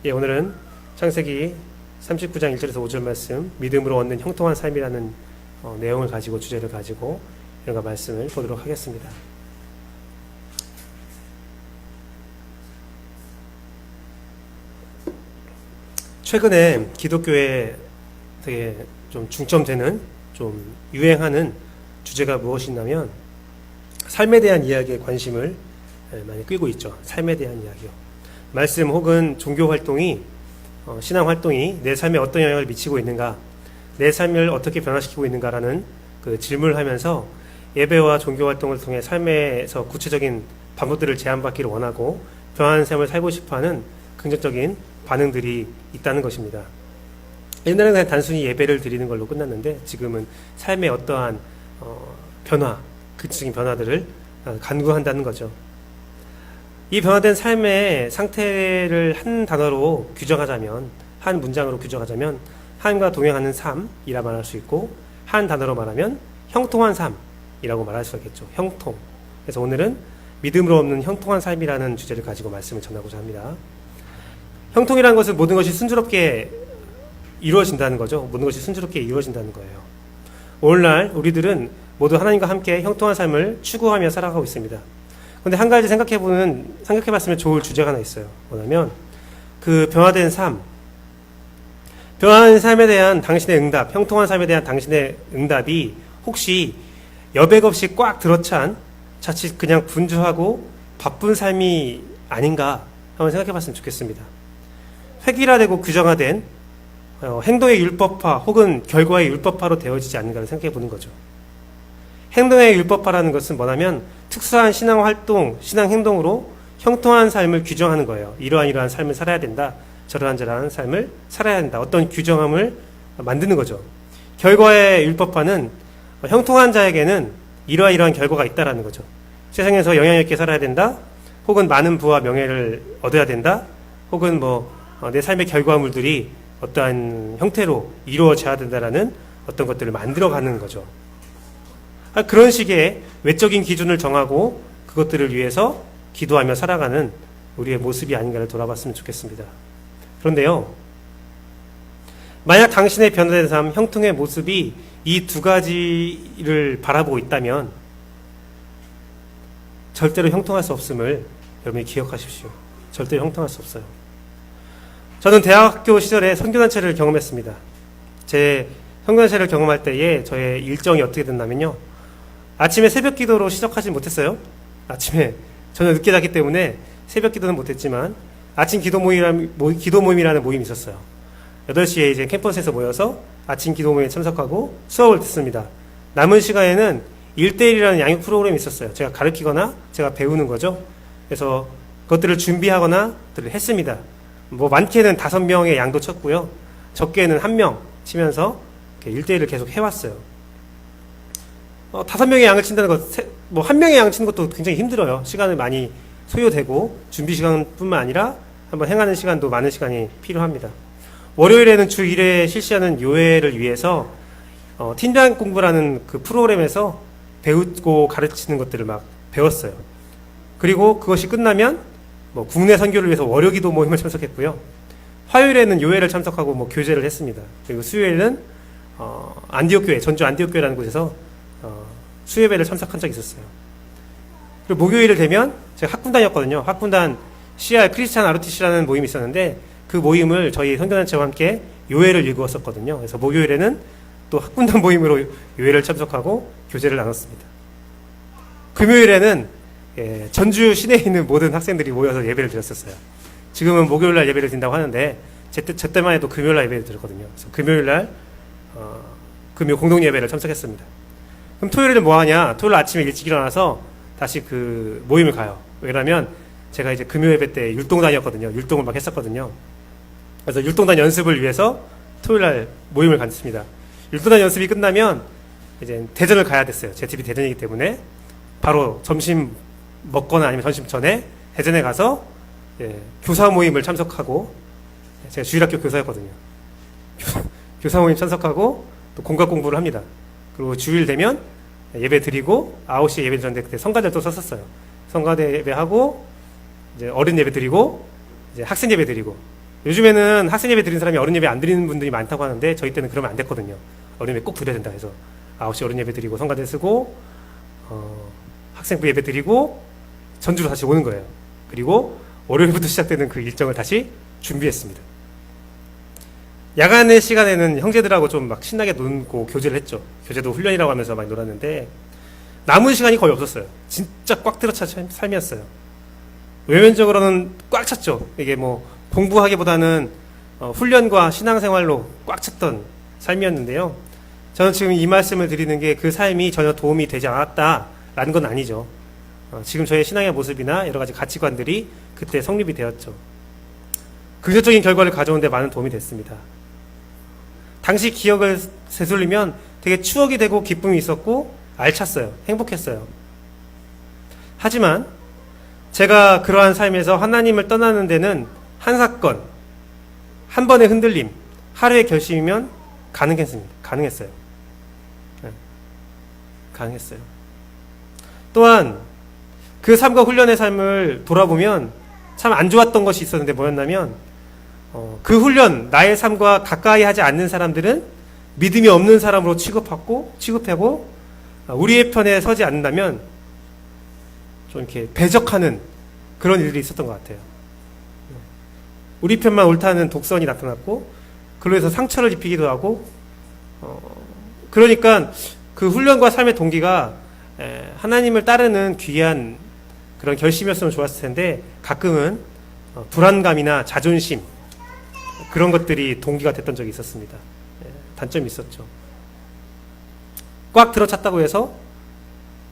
예, 오늘은 창세기 39장 1절에서 5절 말씀, 믿음으로 얻는 형통한 삶이라는 내용을 가지고, 주제를 가지고 이런 말씀을 보도록 하겠습니다. 최근에 기독교에 되게 좀 중점되는, 좀 유행하는 주제가 무엇이냐면 삶에 대한 이야기에 관심을 많이 끌고 있죠. 삶에 대한 이야기요. 말씀 혹은 종교 활동이, 신앙 활동이 내 삶에 어떤 영향을 미치고 있는가, 내 삶을 어떻게 변화시키고 있는가라는 그 질문을 하면서 예배와 종교 활동을 통해 삶에서 구체적인 방법들을 제안받기를 원하고 변화하는 삶을 살고 싶어하는 긍정적인 반응들이 있다는 것입니다. 옛날에는 그냥 단순히 예배를 드리는 걸로 끝났는데 지금은 삶의 어떠한 변화, 구체적인 변화들을 간구한다는 거죠. 이 변화된 삶의 상태를 한 단어로 규정하자면, 한 문장으로 규정하자면 하나님과 동행하는 삶이라 말할 수 있고, 한 단어로 말하면 형통한 삶이라고 말할 수 있겠죠. 형통. 그래서 오늘은 믿음으로 없는 형통한 삶이라는 주제를 가지고 말씀을 전하고자 합니다. 형통이라는 것은 모든 것이 순조롭게 이루어진다는 거죠. 모든 것이 순조롭게 이루어진다는 거예요. 오늘날 우리들은 모두 하나님과 함께 형통한 삶을 추구하며 살아가고 있습니다. 근데 한 가지 생각해봤으면 좋을 주제가 하나 있어요. 뭐냐면 그 변화된 삶, 변화된 삶에 대한 당신의 응답, 형통한 삶에 대한 당신의 응답이 혹시 여백 없이 꽉 들어찬 자칫 그냥 분주하고 바쁜 삶이 아닌가 한번 생각해봤으면 좋겠습니다. 획일화되고 규정화된 행동의 율법화 혹은 결과의 율법화로 되어지지 않는가를 생각해보는 거죠. 행동의 율법화라는 것은 뭐냐면 특수한 신앙 활동, 신앙 행동으로 형통한 삶을 규정하는 거예요. 이러한 삶을 살아야 된다. 저러한 삶을 살아야 한다. 어떤 규정함을 만드는 거죠. 결과의 율법화는 형통한 자에게는 이러한 결과가 있다라는 거죠. 세상에서 영향력 있게 살아야 된다. 혹은 많은 부와 명예를 얻어야 된다. 혹은 내 삶의 결과물들이 어떠한 형태로 이루어져야 된다라는 어떤 것들을 만들어가는 거죠. 그런 식의 외적인 기준을 정하고 그것들을 위해서 기도하며 살아가는 우리의 모습이 아닌가를 돌아봤으면 좋겠습니다. 그런데요, 만약 당신의 변화된 삶, 형통의 모습이 이 두 가지를 바라보고 있다면 절대로 형통할 수 없음을 여러분이 기억하십시오. 절대로 형통할 수 없어요. 저는 대학교 시절에 선교단체를 경험했습니다. 제 선교단체를 경험할 때에 저의 일정이 어떻게 됐냐면요, 아침에 새벽 기도로 시작하지 못했어요. 아침에 저는 늦게 잤기 때문에 새벽 기도는 못했지만 아침 기도 모임이라는 모임이 있었어요. 8시에 이제 캠퍼스에서 모여서 아침 기도 모임에 참석하고 수업을 듣습니다. 남은 시간에는 1대1이라는 양육 프로그램이 있었어요. 제가 가르치거나 제가 배우는 거죠. 그래서 그것들을 준비하거나 했습니다. 많게는 5명의 양도 쳤고요. 적게는 1명 치면서 1대1을 계속 해왔어요. 5명의 양을 친다는 것, 1명의 양을 치는 것도 굉장히 힘들어요. 시간을 많이 소요되고, 준비 시간뿐만 아니라 한번 행하는 시간도 많은 시간이 필요합니다. 월요일에는 주 1회 실시하는 요회를 위해서, 팀장 공부라는 그 프로그램에서 배우고 가르치는 것들을 막 배웠어요. 그리고 그것이 끝나면, 국내 선교를 위해서 월요 기도 모임을 참석했고요. 화요일에는 요회를 참석하고 교제를 했습니다. 그리고 수요일은, 안디옥교회, 전주 안디옥교회라는 곳에서 수예배를 참석한 적이 있었어요. 그리고 목요일을 되면 제가 학군단이었거든요. 학군단 CR 크리스찬 ROTC라는 모임이 있었는데 그 모임을 저희 선교단체와 함께 요회를 일구었었거든요. 그래서 목요일에는 또 학군단 모임으로 요회를 참석하고 교제를 나눴습니다. 금요일에는 전주 시내에 있는 모든 학생들이 모여서 예배를 드렸었어요. 지금은 목요일날 예배를 드린다고 하는데 저 때만 해도 금요일날 예배를 드렸거든요. 그래서 금요일날 금요 공동예배를 참석했습니다. 그럼 토요일에는 뭐 하냐? 토요일 아침에 일찍 일어나서 다시 그 모임을 가요. 왜냐면 제가 이제 금요 예배 때 율동단이었거든요. 율동을 막 했었거든요. 그래서 율동단 연습을 위해서 토요일날 모임을 갔습니다. 율동단 연습이 끝나면 이제 대전을 가야 됐어요. 제 집이 대전이기 때문에 바로 점심 먹거나 아니면 점심 전에 대전에 가서 교사 모임을 참석하고, 제가 주일학교 교사였거든요. 교사 모임 참석하고 또 공각 공부를 합니다. 그리고 주일 되면 예배 드리고 9시에 예배 드렸는데 그때 성가대도 썼었어요. 성가대 예배하고 이제 어린 예배 드리고 이제 학생 예배 드리고 요즘에는 학생 예배 드리는 사람이 어른 예배 안 드리는 분들이 많다고 하는데 저희 때는 그러면 안 됐거든요. 어른 예배 꼭 드려야 된다 해서 9시 어른 예배 드리고 성가대 쓰고 학생부 예배 드리고 전주로 다시 오는 거예요. 그리고 월요일부터 시작되는 그 일정을 다시 준비했습니다. 야간의 시간에는 형제들하고 좀 막 신나게 놀고 교제를 했죠. 교제도 훈련이라고 하면서 많이 놀았는데 남은 시간이 거의 없었어요. 진짜 꽉 들어찬 삶이었어요. 외면적으로는 꽉 찼죠. 이게 뭐 공부하기보다는 훈련과 신앙생활로 꽉 찼던 삶이었는데요. 저는 지금 이 말씀을 드리는 게 그 삶이 전혀 도움이 되지 않았다라는 건 아니죠. 지금 저의 신앙의 모습이나 여러 가지 가치관들이 그때 성립이 되었죠. 긍정적인 결과를 가져오는데 많은 도움이 됐습니다. 당시 기억을 되돌리면 되게 추억이 되고 기쁨이 있었고 알찼어요. 행복했어요. 하지만 제가 그러한 삶에서 하나님을 떠나는 데는 한 사건, 한 번의 흔들림, 하루의 결심이면 가능했습니다. 가능했어요. 네. 가능했어요. 또한 그 삶과 훈련의 삶을 돌아보면 참 안 좋았던 것이 있었는데 뭐였냐면 그 훈련, 나의 삶과 가까이 하지 않는 사람들은 믿음이 없는 사람으로 취급하고 우리의 편에 서지 않는다면 좀 이렇게 배적하는 그런 일들이 있었던 것 같아요. 우리 편만 옳다는 독선이 나타났고 그로 해서 상처를 입히기도 하고 그러니까 그 훈련과 삶의 동기가 하나님을 따르는 귀한 그런 결심이었으면 좋았을 텐데 가끔은 불안감이나 자존심 그런 것들이 동기가 됐던 적이 있었습니다. 단점이 있었죠. 꽉 들어찼다고 해서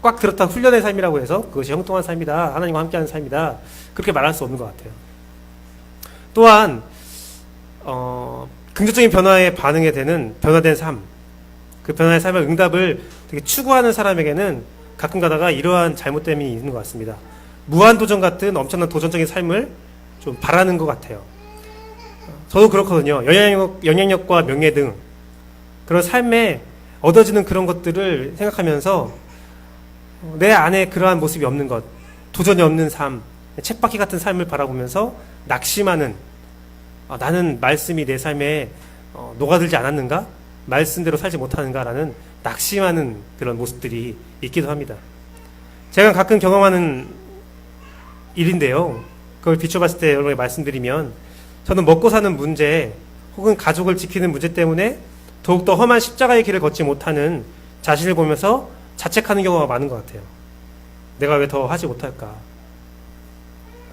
꽉 들었다 훈련의 삶이라고 해서 그것이 형통한 삶이다. 하나님과 함께하는 삶이다. 그렇게 말할 수 없는 것 같아요. 또한 긍정적인 변화에 반응이 되는 변화된 삶, 그 변화의 삶의 응답을 되게 추구하는 사람에게는 가끔 가다가 이러한 잘못됨이 있는 것 같습니다. 무한도전 같은 엄청난 도전적인 삶을 좀 바라는 것 같아요. 저도 그렇거든요. 영향력과 명예 등 그런 삶에 얻어지는 그런 것들을 생각하면서 내 안에 그러한 모습이 없는 것, 도전이 없는 삶, 쳇바퀴 같은 삶을 바라보면서 낙심하는 나는 말씀이 내 삶에 녹아들지 않았는가? 말씀대로 살지 못하는가라는 낙심하는 그런 모습들이 있기도 합니다. 제가 가끔 경험하는 일인데요. 그걸 비춰봤을 때 여러분에게 말씀드리면 저는 먹고 사는 문제 혹은 가족을 지키는 문제 때문에 더욱더 험한 십자가의 길을 걷지 못하는 자신을 보면서 자책하는 경우가 많은 것 같아요. 내가 왜 더 하지 못할까?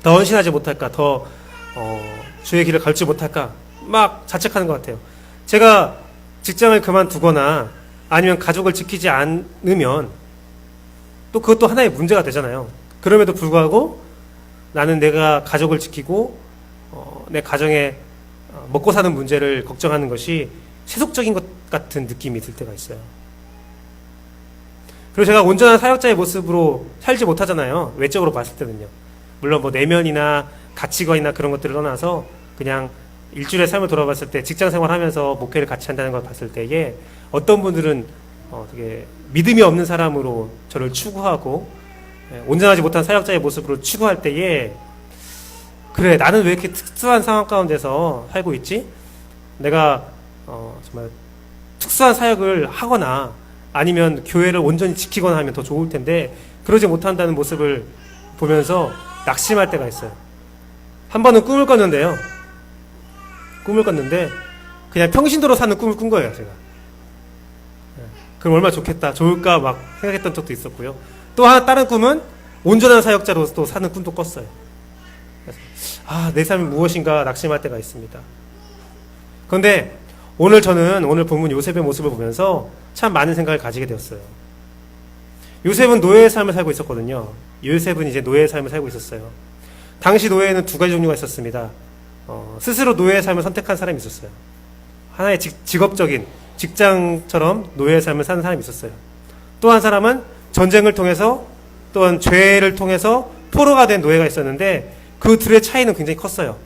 더 헌신하지 못할까? 더 주의 길을 걸지 못할까? 막 자책하는 것 같아요. 제가 직장을 그만두거나 아니면 가족을 지키지 않으면 또 그것도 하나의 문제가 되잖아요. 그럼에도 불구하고 나는 내가 가족을 지키고 내 가정에 먹고 사는 문제를 걱정하는 것이 세속적인 것 같은 느낌이 들 때가 있어요. 그리고 제가 온전한 사역자의 모습으로 살지 못하잖아요. 외적으로 봤을 때는요. 물론 뭐 내면이나 가치관이나 그런 것들을 떠나서 그냥 일주일의 삶을 돌아봤을 때 직장 생활하면서 목회를 같이 한다는 걸 봤을 때에 어떤 분들은 되게 믿음이 없는 사람으로 저를 추구하고 온전하지 못한 사역자의 모습으로 추구할 때에 그래 나는 왜 이렇게 특수한 상황 가운데서 살고 있지? 내가 정말 특수한 사역을 하거나 아니면 교회를 온전히 지키거나 하면 더 좋을 텐데 그러지 못한다는 모습을 보면서 낙심할 때가 있어요. 한 번은 꿈을 꿨는데요. 꿈을 꿨는데 그냥 평신도로 사는 꿈을 꾼 거예요. 제가. 그럼 얼마나 좋겠다. 좋을까 막 생각했던 적도 있었고요. 또 하나 다른 꿈은 온전한 사역자로 또 사는 꿈도 꿨어요. 그래서 내 삶이 무엇인가 낙심할 때가 있습니다. 그런데 저는 오늘 본문 요셉의 모습을 보면서 참 많은 생각을 가지게 되었어요. 요셉은 노예의 삶을 살고 있었거든요. 요셉은 이제 노예의 삶을 살고 있었어요. 당시 노예에는 두 가지 종류가 있었습니다. 스스로 노예의 삶을 선택한 사람이 있었어요. 하나의 직업적인 직장처럼 노예의 삶을 사는 사람이 있었어요. 또 한 사람은 전쟁을 통해서 또한 죄를 통해서 포로가 된 노예가 있었는데 그 둘의 차이는 굉장히 컸어요.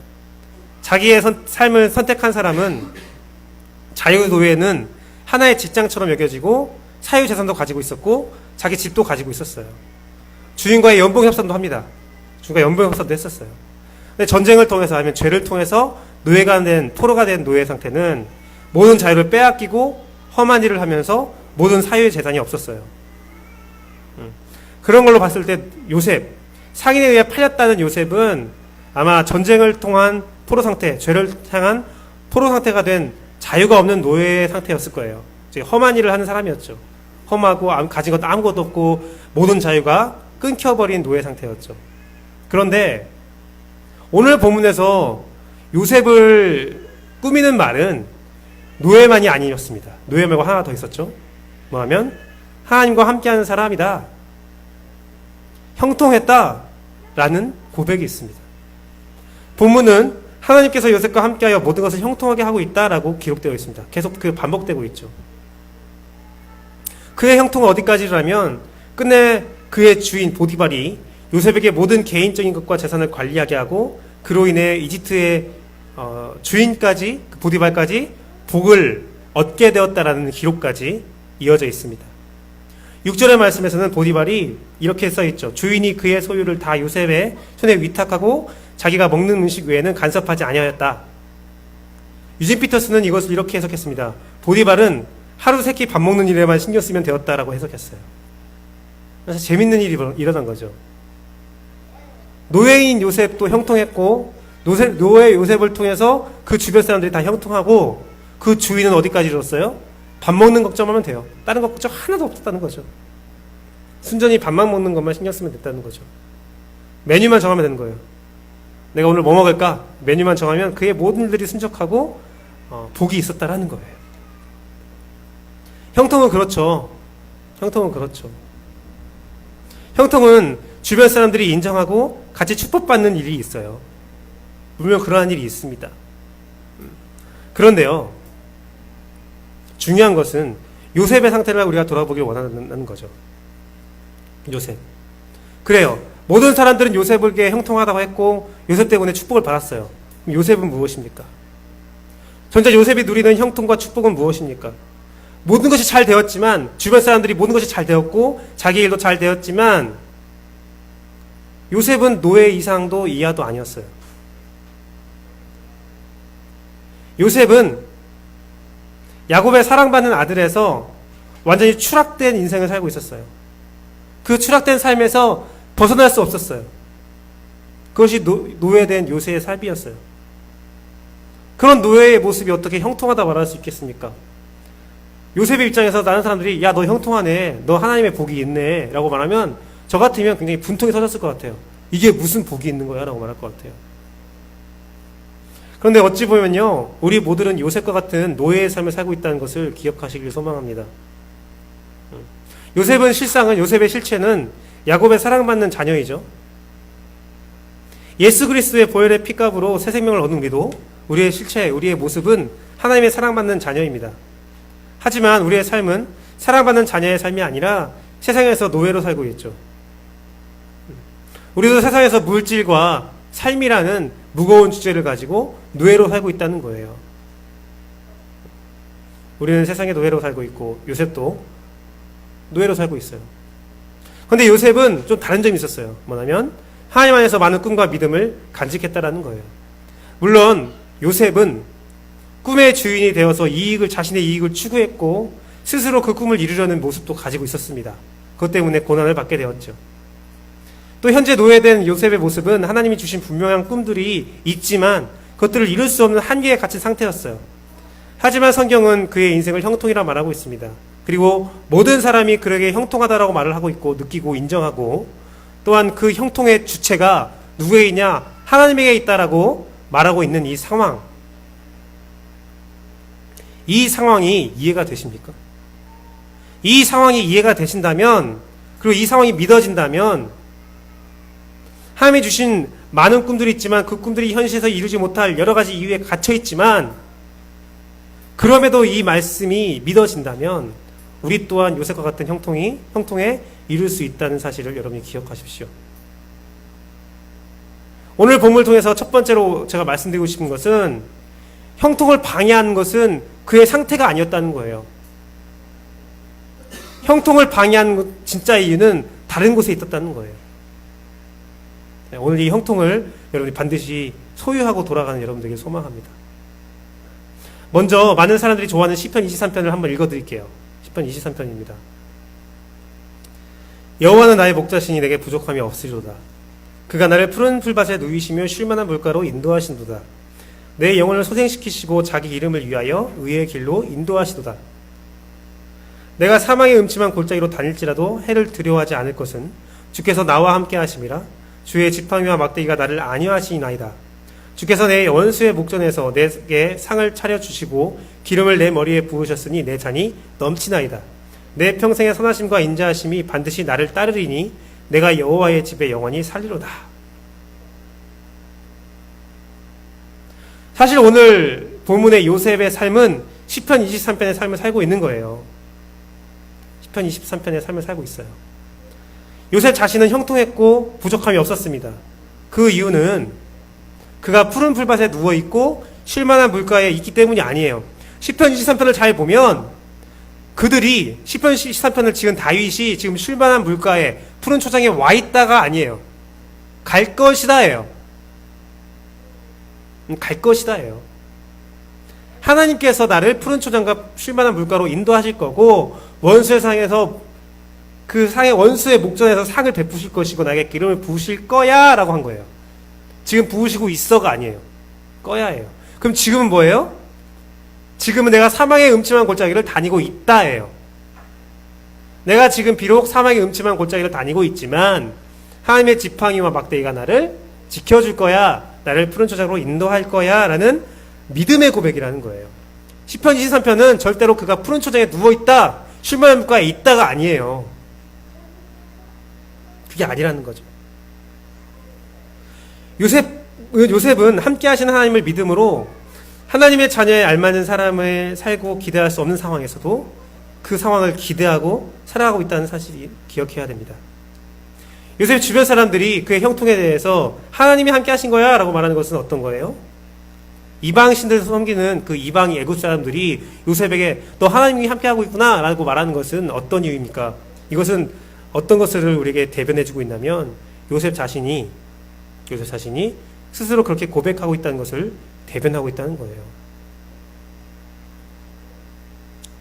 자기의 삶을 선택한 사람은 자유노예는 하나의 직장처럼 여겨지고 사유재산도 가지고 있었고 자기 집도 가지고 있었어요. 주인과의 연봉협상도 합니다. 주인과 연봉협상도 했었어요. 근데 전쟁을 통해서 아니면 죄를 통해서 포로가 된 노예 상태는 모든 자유를 빼앗기고 험한 일을 하면서 모든 사유의 재산이 없었어요. 그런 걸로 봤을 때 요셉, 상인에 의해 팔렸다는 요셉은 아마 전쟁을 통한 포로 상태, 죄를 향한 포로 상태가 된 자유가 없는 노예 상태였을 거예요. 험한 일을 하는 사람이었죠. 험하고 가진 것도 아무것도 없고 모든 자유가 끊겨버린 노예 상태였죠. 그런데 오늘 본문에서 요셉을 꾸미는 말은 노예만이 아니었습니다. 노예 말고 하나 더 있었죠. 뭐하면 하나님과 함께하는 사람이다. 형통했다라는 고백이 있습니다. 본문은 하나님께서 요셉과 함께하여 모든 것을 형통하게 하고 있다라고 기록되어 있습니다. 계속 반복되고 있죠. 그의 형통은 어디까지라면 끝내 그의 주인 보디발이 요셉에게 모든 개인적인 것과 재산을 관리하게 하고 그로 인해 이집트의 주인까지 보디발까지 복을 얻게 되었다라는 기록까지 이어져 있습니다. 6절의 말씀에서는 보디발이 이렇게 써있죠. 주인이 그의 소유를 다 요셉의 손에 위탁하고 자기가 먹는 음식 외에는 간섭하지 아니하였다. 유진 피터스는 이것을 이렇게 해석했습니다. 보디발은 하루 세 끼 밥 먹는 일에만 신경 쓰면 되었다라고 해석했어요. 그래서 재밌는 일이 일어난 거죠. 노예인 요셉도 형통했고 노예 요셉을 통해서 그 주변 사람들이 다 형통하고 그 주인은 어디까지 이뤘어요? 밥 먹는 걱정하면 돼요. 다른 것 걱정 하나도 없었다는 거죠. 순전히 밥만 먹는 것만 신경 쓰면 됐다는 거죠. 메뉴만 정하면 되는 거예요. 내가 오늘 뭐 먹을까? 메뉴만 정하면 그의 모든 일들이 순적하고 복이 있었다라는 거예요. 형통은 그렇죠. 형통은 그렇죠. 형통은 주변 사람들이 인정하고 같이 축복받는 일이 있어요. 분명 그러한 일이 있습니다. 그런데요, 중요한 것은 요셉의 상태를 우리가 돌아보길 원하는 거죠. 요셉. 그래요. 모든 사람들은 요셉에게 형통하다고 했고 요셉 때문에 축복을 받았어요. 그럼 요셉은 무엇입니까? 전자 요셉이 누리는 형통과 축복은 무엇입니까? 모든 것이 잘 되었지만, 주변 사람들이 모든 것이 잘 되었고 자기 일도 잘 되었지만 요셉은 노예 이상도 이하도 아니었어요. 요셉은 야곱의 사랑받는 아들에서 완전히 추락된 인생을 살고 있었어요. 그 추락된 삶에서 벗어날 수 없었어요. 그것이 노예된 요셉의 삶이었어요. 그런 노예의 모습이 어떻게 형통하다 말할 수 있겠습니까? 요셉의 입장에서 다른 사람들이 야, 너 형통하네, 너 하나님의 복이 있네 라고 말하면 저 같으면 굉장히 분통이 터졌을 것 같아요. 이게 무슨 복이 있는 거야? 라고 말할 것 같아요. 그런데 어찌 보면요, 우리 모두는 요셉과 같은 노예의 삶을 살고 있다는 것을 기억하시길 소망합니다. 요셉의 실체는 야곱의 사랑받는 자녀이죠. 예수 그리스도의 보혈의 피값으로 새 생명을 얻은 우리도 우리의 실체, 우리의 모습은 하나님의 사랑받는 자녀입니다. 하지만 우리의 삶은 사랑받는 자녀의 삶이 아니라 세상에서 노예로 살고 있죠. 우리도 세상에서 물질과 삶이라는 무거운 주제를 가지고 노예로 살고 있다는 거예요. 우리는 세상의 노예로 살고 있고 요셉도 노예로 살고 있어요. 그런데 요셉은 좀 다른 점이 있었어요. 뭐냐면 하나님 안에서 많은 꿈과 믿음을 간직했다라는 거예요. 물론 요셉은 꿈의 주인이 되어서 자신의 이익을 추구했고 스스로 그 꿈을 이루려는 모습도 가지고 있었습니다. 그것 때문에 고난을 받게 되었죠. 또 현재 노예된 요셉의 모습은 하나님이 주신 분명한 꿈들이 있지만 그것들을 이룰 수 없는 한계에 갇힌 상태였어요. 하지만 성경은 그의 인생을 형통이라 말하고 있습니다. 그리고 모든 사람이 그에게 형통하다라고 말을 하고 있고 느끼고 인정하고 또한 그 형통의 주체가 누구에 있냐? 하나님에게 있다라고 말하고 있는 이 상황. 이 상황이 이해가 되십니까? 이 상황이 이해가 되신다면, 그리고 이 상황이 믿어진다면 하나님이 주신 많은 꿈들이 있지만 그 꿈들이 현실에서 이루지 못할 여러 가지 이유에 갇혀 있지만 그럼에도 이 말씀이 믿어진다면 우리 또한 요셉과 같은 형통에 이룰 수 있다는 사실을 여러분이 기억하십시오. 오늘 본문을 통해서 첫 번째로 제가 말씀드리고 싶은 것은 형통을 방해하는 것은 그의 상태가 아니었다는 거예요. 형통을 방해하는 진짜 이유는 다른 곳에 있었다는 거예요. 오늘 이 형통을 여러분이 반드시 소유하고 돌아가는 여러분들에게 소망합니다. 먼저 많은 사람들이 좋아하는 시편 23편을 한번 읽어드릴게요. 시편 23편입니다. 여호와는 나의 목자시니 내게 부족함이 없으리로다. 그가 나를 푸른 풀밭에 누이시며 쉴만한 물가로 인도하신도다. 내 영혼을 소생시키시고 자기 이름을 위하여 의의 길로 인도하시도다. 내가 사망의 음침한 골짜기로 다닐지라도 해를 두려워하지 않을 것은 주께서 나와 함께 하심이라. 주의 지팡이와 막대기가 나를 안위하시나이다. 주께서 내 원수의 목전에서 내게 상을 차려주시고 기름을 내 머리에 부으셨으니 내 잔이 넘치나이다. 내 평생의 선하심과 인자하심이 반드시 나를 따르리니 내가 여호와의 집에 영원히 살리로다. 사실 오늘 본문의 요셉의 삶은 시편 23편의 삶을 살고 있는 거예요. 시편 23편의 삶을 살고 있어요. 요셉 자신은 형통했고 부족함이 없었습니다. 그 이유는 그가 푸른 풀밭에 누워있고 쉴만한 물가에 있기 때문이 아니에요. 시편 23편을 잘 보면 그들이 시편 23편을 지은 다윗이 지금 쉴만한 물가에 푸른 초장에 와 있다가 아니에요. 갈 것이다예요. 갈 것이다예요. 하나님께서 나를 푸른 초장과 쉴만한 물가로 인도하실 거고 원수의 상에서 그 상의 원수의 목전에서 상을 베푸실 것이고 나에게 기름을 부으실 거야 라고 한 거예요. 지금 부으시고 있어가 아니에요. 거야예요. 그럼 지금은 뭐예요? 지금은 내가 사망의 음침한 골짜기를 다니고 있다예요. 내가 지금 비록 사망의 음침한 골짜기를 다니고 있지만 하나님의 지팡이와 막대기가 나를 지켜줄 거야. 나를 푸른 초장으로 인도할 거야. 라는 믿음의 고백이라는 거예요. 시편 23편은 절대로 그가 푸른 초장에 누워있다. 쉴만한 물가에 있다가 아니에요. 그게 아니라는 거죠. 요셉은 함께 하시는 하나님을 믿음으로 하나님의 자녀에 알맞은 사람을 살고 기대할 수 없는 상황에서도 그 상황을 기대하고 살아가고 있다는 사실이 기억해야 됩니다. 요셉 주변 사람들이 그의 형통에 대해서 하나님이 함께 하신 거야 라고 말하는 것은 어떤 거예요? 이방 신들을 섬기는 그 이방 애굽 사람들이 요셉에게 너 하나님이 함께 하고 있구나 라고 말하는 것은 어떤 이유입니까? 이것은 어떤 것을 우리에게 대변해주고 있냐면 요셉 자신이 스스로 그렇게 고백하고 있다는 것을 대변하고 있다는 거예요.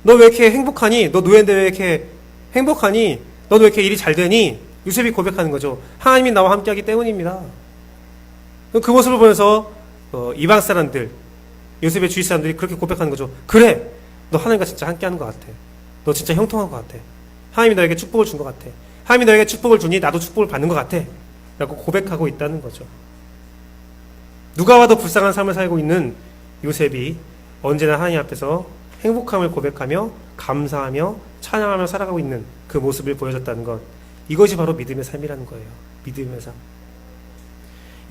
너 왜 이렇게 행복하니? 너 노예인데 왜 이렇게 행복하니? 너도 왜 이렇게 일이 잘 되니? 요셉이 고백하는 거죠. 하나님이 나와 함께하기 때문입니다. 그 모습을 보면서 이방 사람들, 요셉의 주위 사람들이 그렇게 고백하는 거죠. 그래, 너 하나님과 진짜 함께하는 것 같아. 너 진짜 형통한 것 같아. 하나님이 너에게 축복을 준 것 같아. 하나님이 너에게 축복을 주니 나도 축복을 받는 것 같아. 라고 고백하고 있다는 거죠. 누가 와도 불쌍한 삶을 살고 있는 요셉이 언제나 하나님 앞에서 행복함을 고백하며 감사하며 찬양하며 살아가고 있는 그 모습을 보여줬다는 것, 이것이 바로 믿음의 삶이라는 거예요. 믿음의 삶.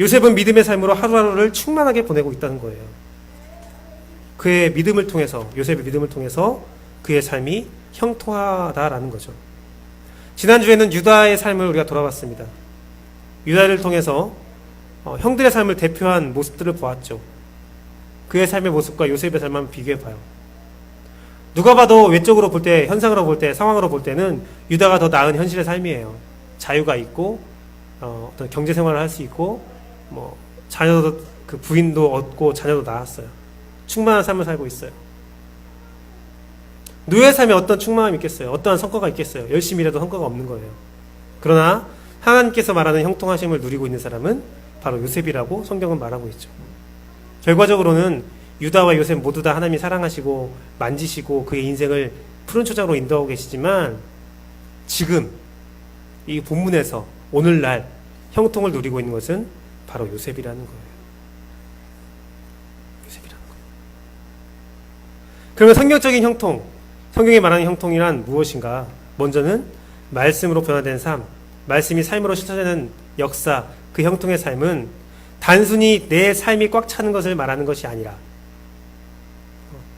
요셉은 믿음의 삶으로 하루하루를 충만하게 보내고 있다는 거예요. 그의 믿음을 통해서, 요셉의 믿음을 통해서 그의 삶이 형통하다라는 거죠. 지난주에는 유다의 삶을 우리가 돌아봤습니다. 유다를 통해서 형들의 삶을 대표한 모습들을 보았죠. 그의 삶의 모습과 요셉의 삶을 한번 비교해봐요. 누가 봐도 외적으로 볼 때, 현상으로 볼 때, 상황으로 볼 때는 유다가 더 나은 현실의 삶이에요. 자유가 있고 어떤 경제 생활을 할 수 있고 자녀도 그 부인도 얻고 자녀도 낳았어요. 충만한 삶을 살고 있어요. 노예의 삶에 어떤 충만함이 있겠어요? 어떠한 성과가 있겠어요? 열심히 일해도 성과가 없는 거예요. 그러나 하나님께서 말하는 형통하심을 누리고 있는 사람은 바로 요셉이라고 성경은 말하고 있죠. 결과적으로는 유다와 요셉 모두 다 하나님이 사랑하시고 만지시고 그의 인생을 푸른 초장으로 인도하고 계시지만 지금 이 본문에서 오늘날 형통을 누리고 있는 것은 바로 요셉이라는 거예요. 요셉이라는 거예요. 그러면 성경적인 형통, 성경이 말하는 형통이란 무엇인가? 먼저는 말씀으로 변화된 삶, 말씀이 삶으로 실천되는 역사, 그 형통의 삶은 단순히 내 삶이 꽉 차는 것을 말하는 것이 아니라,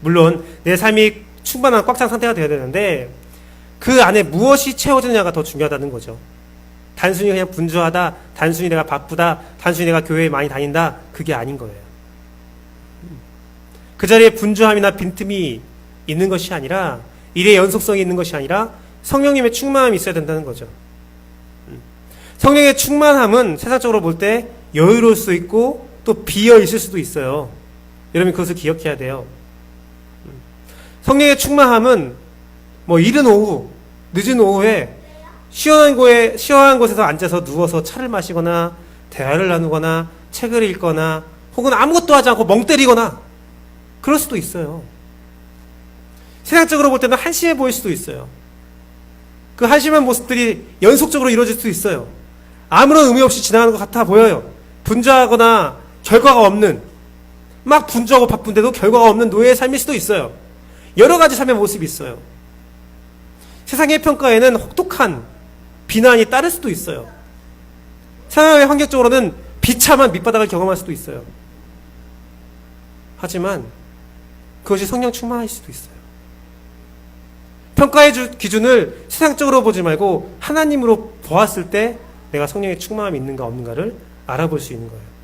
물론 내 삶이 충만한 꽉 찬 상태가 되어야 되는데 그 안에 무엇이 채워지느냐가 더 중요하다는 거죠. 단순히 그냥 분주하다, 단순히 내가 바쁘다, 단순히 내가 교회에 많이 다닌다, 그게 아닌 거예요. 그 자리에 분주함이나 빈틈이 있는 것이 아니라, 일의 연속성이 있는 것이 아니라 성령님의 충만함이 있어야 된다는 거죠. 성령의 충만함은 세상적으로 볼 때 여유로울 수 있고 또 비어 있을 수도 있어요. 여러분 그것을 기억해야 돼요. 성령의 충만함은 뭐 이른 오후, 늦은 오후에 시원한 곳에서 앉아서 누워서 차를 마시거나 대화를 나누거나 책을 읽거나 혹은 아무것도 하지 않고 멍 때리거나 그럴 수도 있어요. 세상적으로 볼 때는 한심해 보일 수도 있어요. 그 한심한 모습들이 연속적으로 이루어질 수도 있어요. 아무런 의미 없이 지나가는 것 같아 보여요. 분주하거나 결과가 없는, 막 분주하고 바쁜데도 결과가 없는 노예의 삶일 수도 있어요. 여러 가지 삶의 모습이 있어요. 세상의 평가에는 혹독한 비난이 따를 수도 있어요. 세상의 환경적으로는 비참한 밑바닥을 경험할 수도 있어요. 하지만 그것이 성령 충만할 수도 있어요. 평가의 기준을 세상적으로 보지 말고 하나님으로 보았을 때 내가 성령의 충만함이 있는가 없는가를 알아볼 수 있는 거예요.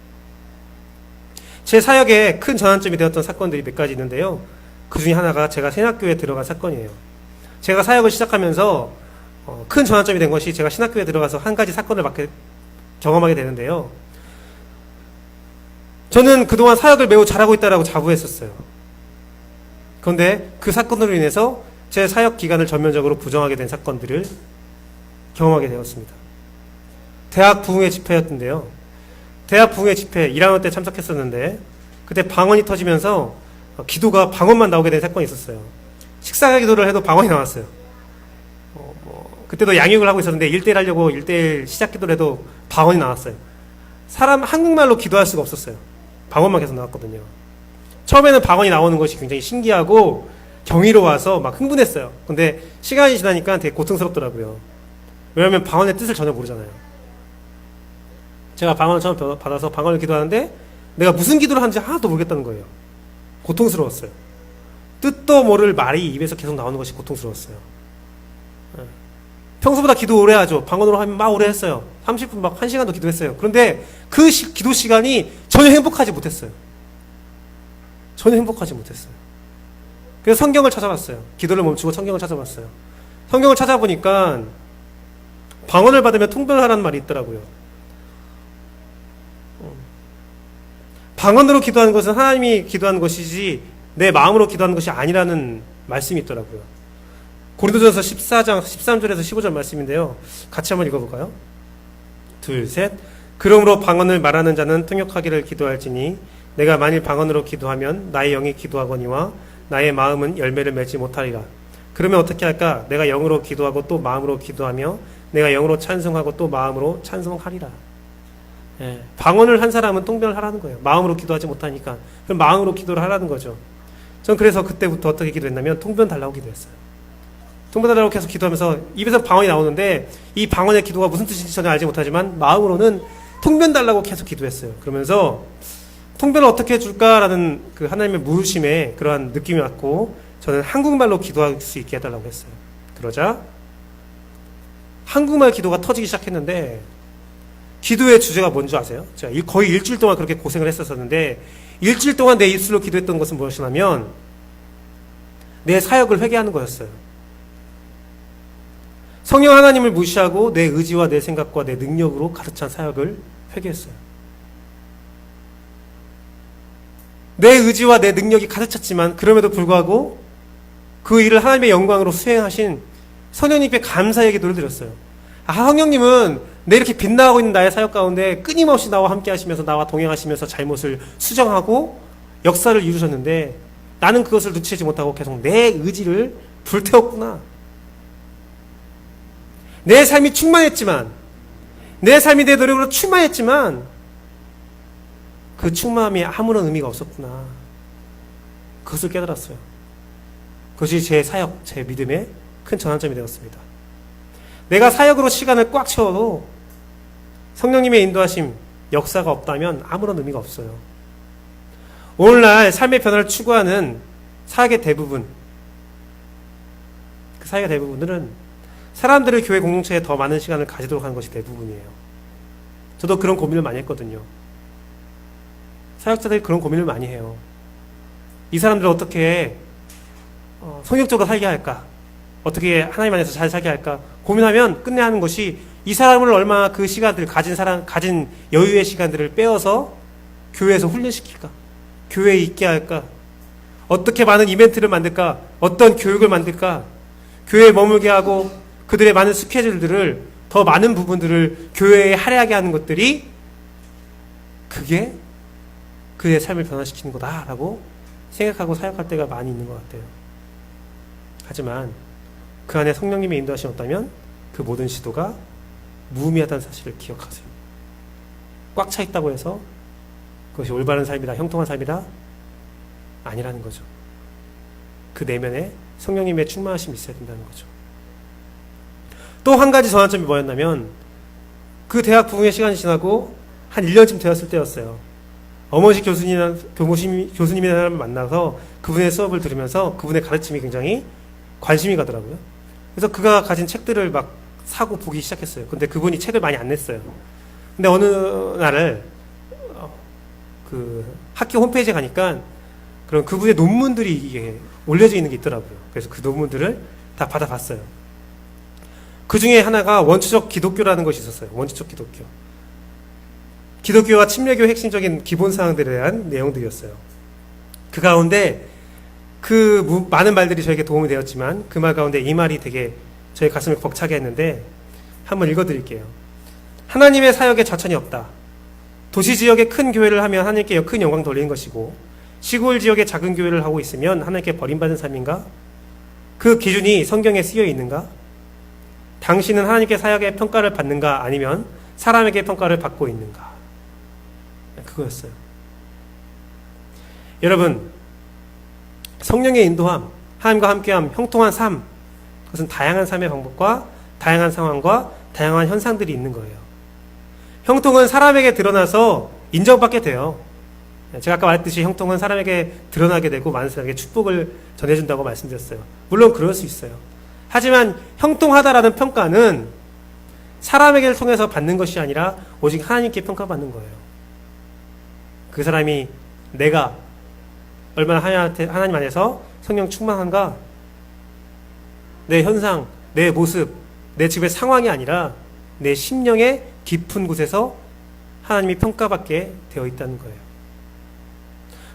제 사역에 큰 전환점이 되었던 사건들이 몇 가지 있는데요. 그 중에 하나가 제가 신학교에 들어간 사건이에요. 제가 사역을 시작하면서 큰 전환점이 된 것이 제가 신학교에 들어가서 한 가지 사건을 경험하게 되는데요. 저는 그동안 사역을 매우 잘하고 있다라고 자부했었어요. 그런데 그 사건으로 인해서 제 사역 기간을 전면적으로 부정하게 된 사건들을 경험하게 되었습니다. 대학 부흥회 집회였던데요. 대학 부흥회 집회 1학년 때 참석했었는데 그때 방언이 터지면서 기도가 방언만 나오게 된 사건이 있었어요. 식사 기도를 해도 방언이 나왔어요. 그때도 양육을 하고 있었는데 1대1 하려고 1대1 시작 기도를 해도 방언이 나왔어요. 한국말로 기도할 수가 없었어요. 방언만 계속 나왔거든요. 처음에는 방언이 나오는 것이 굉장히 신기하고 경이로워서 막 흥분했어요. 근데 시간이 지나니까 되게 고통스럽더라고요. 왜냐하면 방언의 뜻을 전혀 모르잖아요. 제가 방언을 처음 받아서 방언을 기도하는데 내가 무슨 기도를 하는지 하나도 모르겠다는 거예요. 고통스러웠어요. 뜻도 모를 말이 입에서 계속 나오는 것이 고통스러웠어요. 평소보다 기도 오래 하죠. 방언으로 하면 막 오래 했어요. 30분 막 1시간도 기도했어요. 그런데 그 기도 시간이 전혀 행복하지 못했어요. 전혀 행복하지 못했어요. 그래서 성경을 찾아봤어요. 기도를 멈추고 성경을 찾아봤어요. 성경을 찾아보니까 방언을 받으면 통변하라는 말이 있더라고요. 방언으로 기도하는 것은 하나님이 기도하는 것이지 내 마음으로 기도하는 것이 아니라는 말씀이 있더라고요. 고린도전서 14장 13절에서 15절 말씀인데요. 같이 한번 읽어볼까요? 둘, 셋. 그러므로 방언을 말하는 자는 통역하기를 기도할지니 내가 만일 방언으로 기도하면 나의 영이 기도하거니와 나의 마음은 열매를 맺지 못하리라. 그러면 어떻게 할까? 내가 영으로 기도하고 또 마음으로 기도하며 내가 영으로 찬송하고 또 마음으로 찬송하리라. 예, 방언을 한 사람은 통변을 하라는 거예요. 마음으로 기도하지 못하니까. 그럼 마음으로 기도를 하라는 거죠. 전 그래서 그때부터 어떻게 기도했냐면 통변 달라고 기도했어요. 통변 달라고 계속 기도하면서 입에서 방언이 나오는데 이 방언의 기도가 무슨 뜻인지 전혀 알지 못하지만 마음으로는 통변 달라고 계속 기도했어요. 그러면서 통변을 어떻게 해줄까라는 그 하나님의 물으심에 그러한 느낌이 왔고 저는 한국말로 기도할 수 있게 해달라고 했어요. 그러자 한국말 기도가 터지기 시작했는데 기도의 주제가 뭔지 아세요? 제가 거의 일주일 동안 그렇게 고생을 했었는데 일주일 동안 내 입술로 기도했던 것은 무엇이냐면 내 사역을 회개하는 거였어요. 성령 하나님을 무시하고 내 의지와 내 생각과 내 능력으로 가득 찬 사역을 회개했어요. 내 의지와 내 능력이 가득 찼지만 그럼에도 불구하고 그 일을 하나님의 영광으로 수행하신 성령님께 감사의 기도를 드렸어요. 성령님은 내 이렇게 빛나고 있는 나의 사역 가운데 끊임없이 나와 함께 하시면서 나와 동행하시면서 잘못을 수정하고 역사를 이루셨는데 나는 그것을 눈치채지 못하고 계속 내 의지를 불태웠구나. 내 삶이 충만했지만 내 삶이 내 노력으로 충만했지만 그 충만함이 아무런 의미가 없었구나. 그것을 깨달았어요. 그것이 제 사역, 제 믿음의 큰 전환점이 되었습니다. 내가 사역으로 시간을 꽉 채워도 성령님의 인도하심, 역사가 없다면 아무런 의미가 없어요. 오늘날 삶의 변화를 추구하는 사역의 대부분, 그 사역의 대부분들은 사람들을 교회 공동체에 더 많은 시간을 가지도록 하는 것이 대부분이에요. 저도 그런 고민을 많이 했거든요. 사역자들이 그런 고민을 많이 해요. 이 사람들을 어떻게 성격적으로 살게 할까? 어떻게 하나님 안에서 잘 살게 할까? 고민하면 끝내 하는 것이 이 사람을 얼마나 그 시간들 가진 여유의 시간들을 빼어서 교회에서 훈련시킬까? 교회에 있게 할까? 어떻게 많은 이벤트를 만들까? 어떤 교육을 만들까? 교회에 머물게 하고 그들의 많은 스케줄들을 더 많은 부분들을 교회에 할애하게 하는 것들이 그게 그의 삶을 변화시키는 거다라고 생각하고 사역할 때가 많이 있는 것 같아요. 하지만 그 안에 성령님의 인도하심이 없다면 그 모든 시도가 무의미하다는 사실을 기억하세요. 꽉 차 있다고 해서 그것이 올바른 삶이다, 형통한 삶이다? 아니라는 거죠. 그 내면에 성령님의 충만하심이 있어야 된다는 거죠. 또 한 가지 전환점이 뭐였냐면 그 대학 부흥의 시간이 지나고 한 1년쯤 되었을 때였어요. 어머니식 교수님이라는 사람을 만나서 그분의 수업을 들으면서 그분의 가르침이 굉장히 관심이 가더라고요. 그래서 그가 가진 책들을 막 사고 보기 시작했어요. 근데 그분이 책을 많이 안 냈어요. 근데 어느 날을 그 학교 홈페이지에 가니까 그런 그분의 논문들이 이게 올려져 있는 게 있더라고요. 그래서 그 논문들을 다 받아봤어요. 그 중에 하나가 원초적 기독교라는 것이 있었어요. 원초적 기독교. 기독교와 침례교의 핵심적인 기본사항들에 대한 내용들이었어요. 그 가운데 그 많은 말들이 저에게 도움이 되었지만 그 말 가운데 이 말이 되게 저의 가슴을 벅차게 했는데 한번 읽어드릴게요. 하나님의 사역에 좌천이 없다. 도시 지역에 큰 교회를 하면 하나님께 큰 영광 돌리는 것이고 시골 지역에 작은 교회를 하고 있으면 하나님께 버림받은 삶인가? 그 기준이 성경에 쓰여 있는가? 당신은 하나님께 사역의 평가를 받는가? 아니면 사람에게 평가를 받고 있는가? 그거였어요. 여러분, 성령의 인도함, 하나님과 함께함, 형통한 삶, 그것은 다양한 삶의 방법과 다양한 상황과 다양한 현상들이 있는 거예요. 형통은 사람에게 드러나서 인정받게 돼요. 제가 아까 말했듯이 형통은 사람에게 드러나게 되고 많은 사람에게 축복을 전해준다고 말씀드렸어요. 물론 그럴 수 있어요. 하지만 형통하다라는 평가는 사람에게 통해서 받는 것이 아니라 오직 하나님께 평가받는 거예요. 그 사람이 내가 얼마나 하나님 안에서 성령 충만한가? 내 현상, 내 모습, 내 집의 상황이 아니라 내 심령의 깊은 곳에서 하나님이 평가받게 되어 있다는 거예요.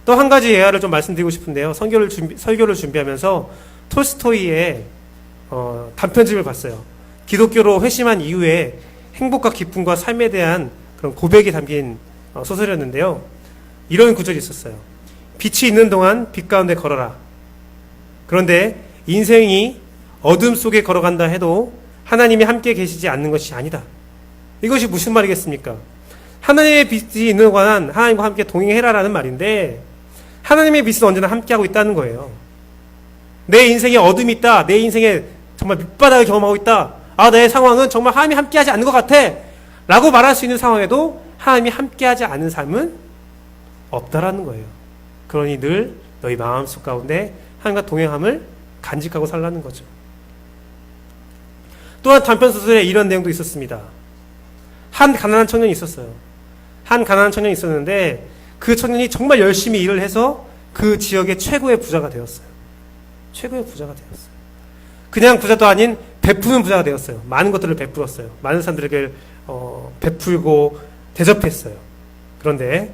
또 한 가지 예화를 좀 말씀드리고 싶은데요. 설교를 준비하면서 톨스토이의 단편집을 봤어요. 기독교로 회심한 이후에 행복과 기쁨과 삶에 대한 그런 고백이 담긴 소설이었는데요. 이런 구절이 있었어요. 빛이 있는 동안 빛 가운데 걸어라. 그런데 인생이 어둠 속에 걸어간다 해도 하나님이 함께 계시지 않는 것이 아니다. 이것이 무슨 말이겠습니까? 하나님의 빛이 있는 동안 하나님과 함께 동행해라라는 말인데 하나님의 빛은 언제나 함께하고 있다는 거예요. 내 인생에 어둠이 있다. 내 인생에 정말 밑바닥을 경험하고 있다. 내 상황은 정말 하나님이 함께하지 않는 것 같아. 라고 말할 수 있는 상황에도 하나님이 함께하지 않은 삶은 없다라는 거예요. 그러니 늘 너희 마음속 가운데 하나님과 동행함을 간직하고 살라는 거죠. 또한 단편소설에 이런 내용도 있었습니다. 한 가난한 청년이 있었어요. 한 가난한 청년이 있었는데 그 청년이 정말 열심히 일을 해서 그 지역의 최고의 부자가 되었어요. 최고의 부자가 되었어요. 그냥 부자도 아닌 베푸는 부자가 되었어요. 많은 것들을 베풀었어요. 많은 사람들에게 베풀고 대접했어요. 그런데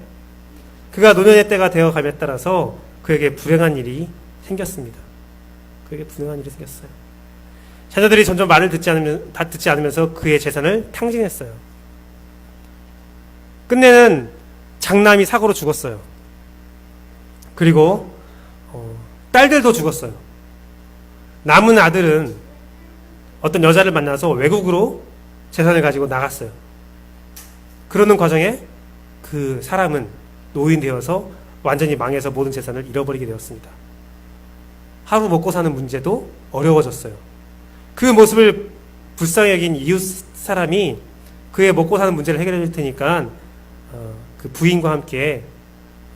그가 노년의 때가 되어감에 따라서 그에게 불행한 일이 생겼습니다. 그에게 불행한 일이 생겼어요. 자녀들이 점점 말을 듣지 않으면서 그의 재산을 탕진했어요. 끝내는 장남이 사고로 죽었어요. 그리고 딸들도 죽었어요. 남은 아들은 어떤 여자를 만나서 외국으로 재산을 가지고 나갔어요. 그러는 과정에 그 사람은 노인 되어서 완전히 망해서 모든 재산을 잃어버리게 되었습니다. 하루 먹고 사는 문제도 어려워졌어요. 그 모습을 불쌍히 여긴 이웃 사람이 그의 먹고 사는 문제를 해결해 줄 테니까 그 부인과 함께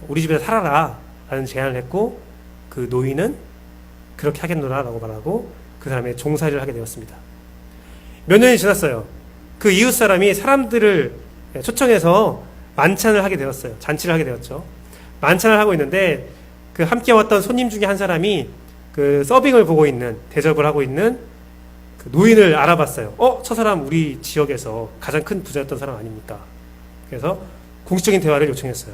우리 집에서 살아라 라는 제안을 했고 그 노인은 그렇게 하겠노라 라고 말하고 그 사람의 종살이를 하게 되었습니다. 몇 년이 지났어요. 그 이웃 사람이 사람들을 초청해서 만찬을 하게 되었어요. 잔치를 하게 되었죠. 만찬을 하고 있는데 그 함께 왔던 손님 중에 한 사람이 그 서빙을 보고 있는, 대접을 하고 있는 그 노인을 알아봤어요. 저 사람 우리 지역에서 가장 큰 부자였던 사람 아닙니까? 그래서 공식적인 대화를 요청했어요.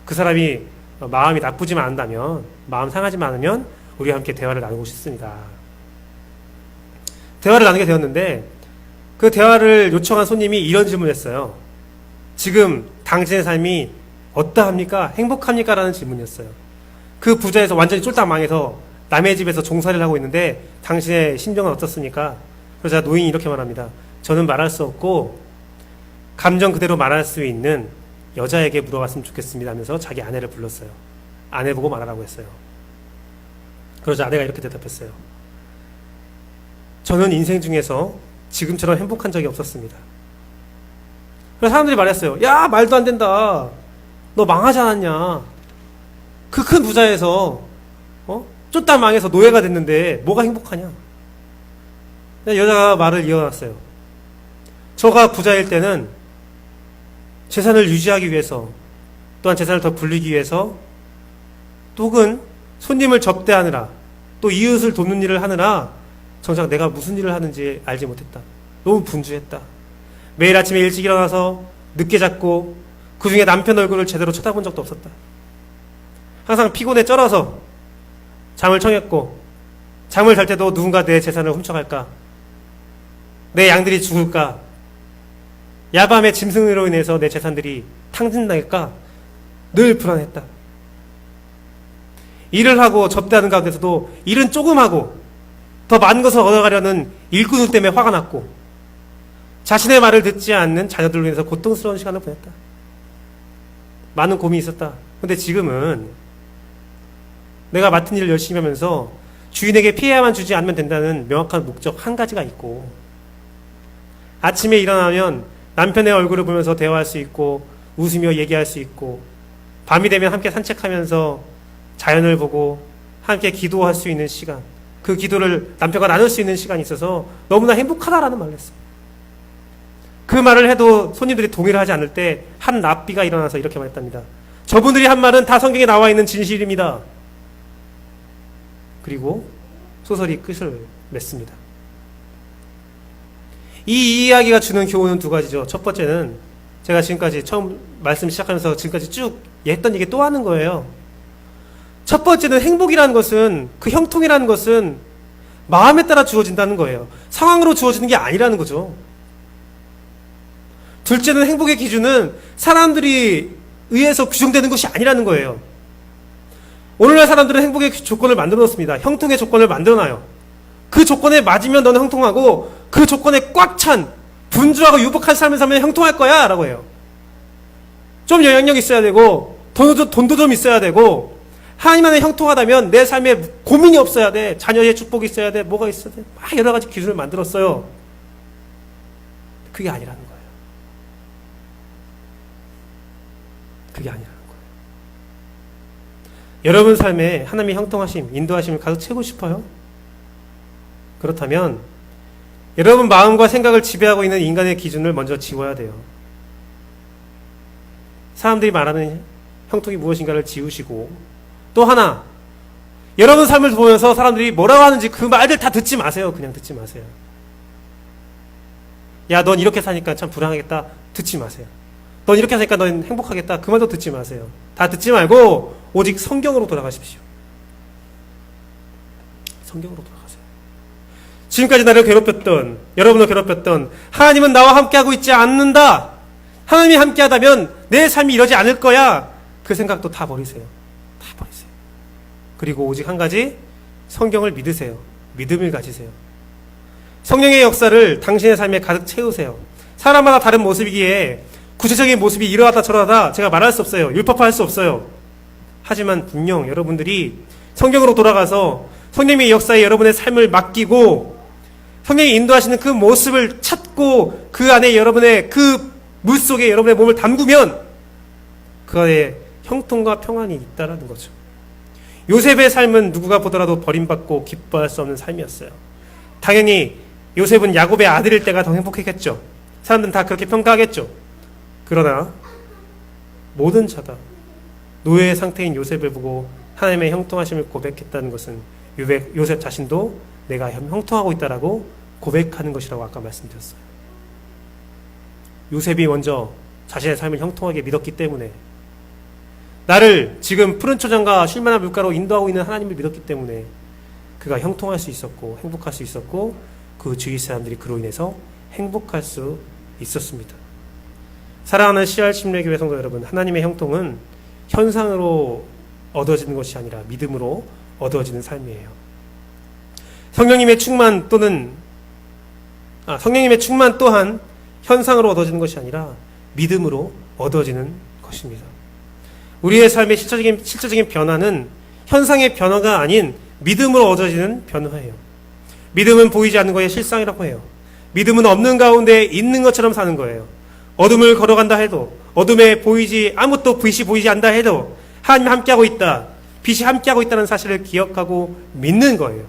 그 사람이 마음이 나쁘지만 않다면, 마음 상하지만 않으면 우리와 함께 대화를 나누고 싶습니다. 대화를 나누게 되었는데 그 대화를 요청한 손님이 이런 질문을 했어요. 지금 당신의 삶이 어떠합니까? 행복합니까? 라는 질문이었어요. 그 부자에서 완전히 쫄딱 망해서 남의 집에서 종살이를 하고 있는데 당신의 심정은 어떻습니까? 그러자 노인이 이렇게 말합니다. 저는 말할 수 없고 감정 그대로 말할 수 있는 여자에게 물어봤으면 좋겠습니다 하면서 자기 아내를 불렀어요. 아내 보고 말하라고 했어요. 그러자 아내가 이렇게 대답했어요. 저는 인생 중에서 지금처럼 행복한 적이 없었습니다. 그래서 사람들이 말했어요. 야, 말도 안 된다. 너 망하지 않았냐. 그 큰 부자에서 쫓다 망해서 노예가 됐는데 뭐가 행복하냐. 여자가 말을 이어놨어요. 저가 부자일 때는 재산을 유지하기 위해서, 또한 재산을 더 불리기 위해서, 혹은 손님을 접대하느라, 또 이웃을 돕는 일을 하느라 정작 내가 무슨 일을 하는지 알지 못했다. 너무 분주했다. 매일 아침에 일찍 일어나서 늦게 잤고 그 중에 남편 얼굴을 제대로 쳐다본 적도 없었다. 항상 피곤에 쩔어서 잠을 청했고, 잠을 잘 때도 누군가 내 재산을 훔쳐갈까, 내 양들이 죽을까, 야밤의 짐승으로 인해서 내 재산들이 탕진당할까 늘 불안했다. 일을 하고 접대하는 가운데서도 일은 조금 하고 더 많은 것을 얻어가려는 일꾼 때문에 화가 났고, 자신의 말을 듣지 않는 자녀들로 인해서 고통스러운 시간을 보냈다. 많은 고민이 있었다. 근데 지금은 내가 맡은 일을 열심히 하면서 주인에게 피해야만 주지 않으면 된다는 명확한 목적 한 가지가 있고, 아침에 일어나면 남편의 얼굴을 보면서 대화할 수 있고 웃으며 얘기할 수 있고, 밤이 되면 함께 산책하면서 자연을 보고 함께 기도할 수 있는 시간, 그 기도를 남편과 나눌 수 있는 시간이 있어서 너무나 행복하다라는 말을 했어요. 그 말을 해도 손님들이 동의를 하지 않을 때 한 랍비가 일어나서 이렇게 말했답니다. 저분들이 한 말은 다 성경에 나와 있는 진실입니다. 그리고 소설이 끝을 맺습니다. 이 이야기가 주는 교훈은 두 가지죠. 첫 번째는 제가 지금까지 처음 말씀 시작하면서 지금까지 쭉 했던 얘기 또 하는 거예요. 첫 번째는 행복이라는 것은, 그 형통이라는 것은 마음에 따라 주어진다는 거예요. 상황으로 주어지는 게 아니라는 거죠. 둘째는 행복의 기준은 사람들이 의해서 규정되는 것이 아니라는 거예요. 오늘날 사람들은 행복의 조건을 만들어 놓습니다. 형통의 조건을 만들어 놔요. 그 조건에 맞으면 너는 형통하고, 그 조건에 꽉 찬 분주하고 유복한 삶을 살면 형통할 거야 라고 해요. 좀 영향력 있어야 되고, 돈도 좀 있어야 되고, 하나님 안에 형통하다면 내 삶에 고민이 없어야 돼. 자녀의 축복이 있어야 돼. 뭐가 있어야 돼. 막 여러 가지 기준을 만들었어요. 그게 아니라는 거예요. 그게 아니라는 거예요. 여러분 삶에 하나님의 형통하심, 인도하심을 가득 채우고 싶어요? 그렇다면 여러분 마음과 생각을 지배하고 있는 인간의 기준을 먼저 지워야 돼요. 사람들이 말하는 형통이 무엇인가를 지우시고, 또 하나, 여러분 삶을 보면서 사람들이 뭐라고 하는지 그 말들 다 듣지 마세요. 그냥 듣지 마세요. 야, 넌 이렇게 사니까 참 불행하겠다. 듣지 마세요. 넌 이렇게 사니까 넌 행복하겠다. 그 말도 듣지 마세요. 다 듣지 말고 오직 성경으로 돌아가십시오. 성경으로 돌아가세요. 지금까지 나를 괴롭혔던, 여러분을 괴롭혔던 하나님은 나와 함께하고 있지 않는다. 하나님이 함께하다면 내 삶이 이러지 않을 거야. 그 생각도 다 버리세요. 다 버리세요. 그리고 오직 한 가지, 성경을 믿으세요. 믿음을 가지세요. 성령의 역사를 당신의 삶에 가득 채우세요. 사람마다 다른 모습이기에 구체적인 모습이 이러하다 저러하다 제가 말할 수 없어요. 율법화할 수 없어요. 하지만 분명 여러분들이 성경으로 돌아가서 성령의 역사에 여러분의 삶을 맡기고 성령이 인도하시는 그 모습을 찾고 그 안에 여러분의 그 물속에 여러분의 몸을 담그면 그 안에 형통과 평안이 있다라는 거죠. 요셉의 삶은 누구가 보더라도 버림받고 기뻐할 수 없는 삶이었어요. 당연히 요셉은 야곱의 아들일 때가 더 행복했겠죠. 사람들은 다 그렇게 평가하겠죠. 그러나 모든 자가 노예의 상태인 요셉을 보고 하나님의 형통하심을 고백했다는 것은 요셉 자신도 내가 형통하고 있다라고 고백하는 것이라고 아까 말씀드렸어요. 요셉이 먼저 자신의 삶을 형통하게 믿었기 때문에 나를 지금 푸른 초장과 쉴만한 물가로 인도하고 있는 하나님을 믿었기 때문에 그가 형통할 수 있었고 행복할 수 있었고 그 주위 사람들이 그로 인해서 행복할 수 있었습니다. 사랑하는 CR 침례교회 성도 여러분, 하나님의 형통은 현상으로 얻어지는 것이 아니라 믿음으로 얻어지는 삶이에요. 성령님의 충만 또한 현상으로 얻어지는 것이 아니라 믿음으로 얻어지는 것입니다. 우리의 삶의 실질적인 변화는 현상의 변화가 아닌 믿음으로 얻어지는 변화예요. 믿음은 보이지 않는 것의 실상이라고 해요. 믿음은 없는 가운데 있는 것처럼 사는 거예요. 어둠을 걸어간다 해도, 어둠에 아무것도 빛이 보이지 않다 해도 하나님이 함께하고 있다, 빛이 함께하고 있다는 사실을 기억하고 믿는 거예요.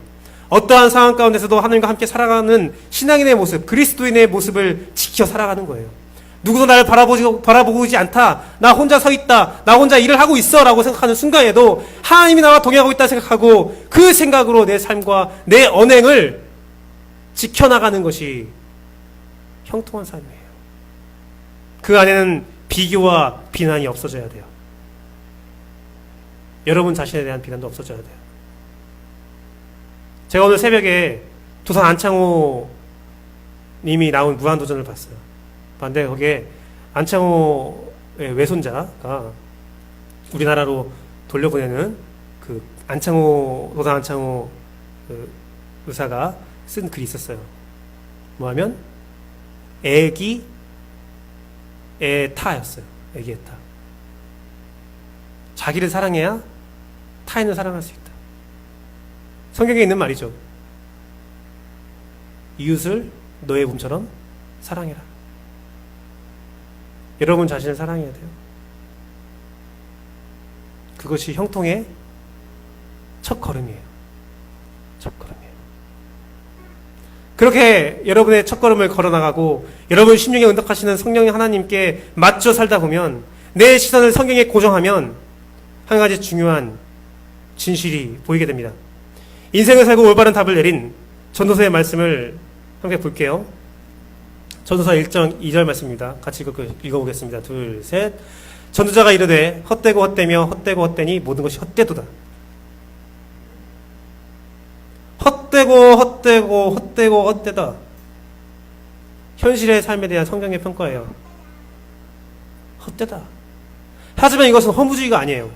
어떠한 상황 가운데서도 하나님과 함께 살아가는 신앙인의 모습, 그리스도인의 모습을 지켜 살아가는 거예요. 누구도 나를 바라보고 있지 않다, 나 혼자 서 있다, 나 혼자 일을 하고 있어 라고 생각하는 순간에도 하나님이 나와 동행하고 있다 생각하고 그 생각으로 내 삶과 내 언행을 지켜나가는 것이 형통한 삶이에요. 그 안에는 비교와 비난이 없어져야 돼요. 여러분 자신에 대한 비난도 없어져야 돼요. 제가 오늘 새벽에 두산 안창호 님이 나온 무한도전을 봤어요. 반대 거기에 안창호의 외손자가 우리나라로 돌려보내는 그 도산 안창호 그 의사가 쓴 글이 있었어요. 뭐하면 애기 애타였어요. 애기 애타. 자기를 사랑해야 타인을 사랑할 수 있다. 성경에 있는 말이죠. 이웃을 너의 몸처럼 사랑해라. 여러분 자신을 사랑해야 돼요. 그것이 형통의 첫 걸음이에요. 첫 걸음이에요. 그렇게 여러분의 첫 걸음을 걸어나가고 여러분 심령에 응답하시는 성령의 하나님께 맞춰 살다 보면 내 시선을 성경에 고정하면 한 가지 중요한 진실이 보이게 됩니다. 인생을 살고 올바른 답을 내린 전도서의 말씀을 함께 볼게요. 전도서 1장 2절 말씀입니다. 같이 읽어보겠습니다. 둘, 셋. 전도자가 이르되 헛되고 헛되며 헛되고 헛되니 모든 것이 헛되도다. 헛되고 헛되고 헛되고 헛되다. 현실의 삶에 대한 성경의 평가예요. 헛되다. 하지만 이것은 허무주의가 아니에요.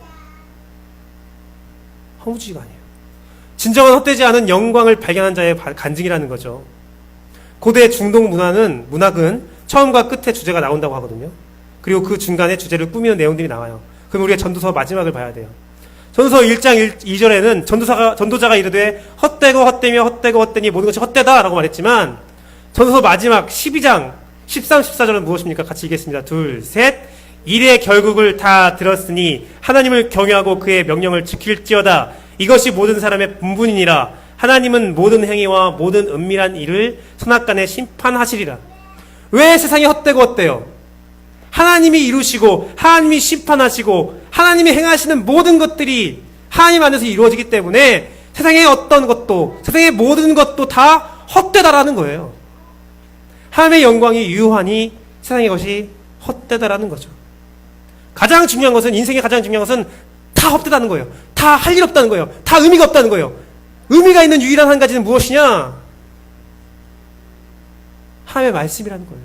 허무주의가 아니에요. 진정한 헛되지 않은 영광을 발견한 자의 간증이라는 거죠. 고대 중동 문학은 처음과 끝에 주제가 나온다고 하거든요. 그리고 그 중간에 주제를 꾸미는 내용들이 나와요. 그럼 우리가 전도서 마지막을 봐야 돼요. 전도서 1장 2절에는 전도자가 이르되 헛되고 헛되며 헛되고 헛되니 모든 것이 헛되다 라고 말했지만 전도서 마지막 12장 13, 14절은 무엇입니까? 같이 읽겠습니다. 둘, 셋. 일의 결국을 다 들었으니 하나님을 경외하고 그의 명령을 지킬지어다. 이것이 모든 사람의 본분이니라. 하나님은 모든 행위와 모든 은밀한 일을 선악간에 심판하시리라. 왜 세상이 헛되고 헛되요? 하나님이 이루시고 하나님이 심판하시고 하나님이 행하시는 모든 것들이 하나님 안에서 이루어지기 때문에 세상의 어떤 것도 세상의 모든 것도 다 헛되다라는 거예요. 하나님의 영광이 유효하니 세상의 것이 헛되다라는 거죠. 가장 중요한 것은 인생의 가장 중요한 것은 다 헛되다는 거예요. 다 할 일 없다는 거예요. 다 의미가 없다는 거예요. 의미가 있는 유일한 한 가지는 무엇이냐? 하나님의 말씀이라는 거예요.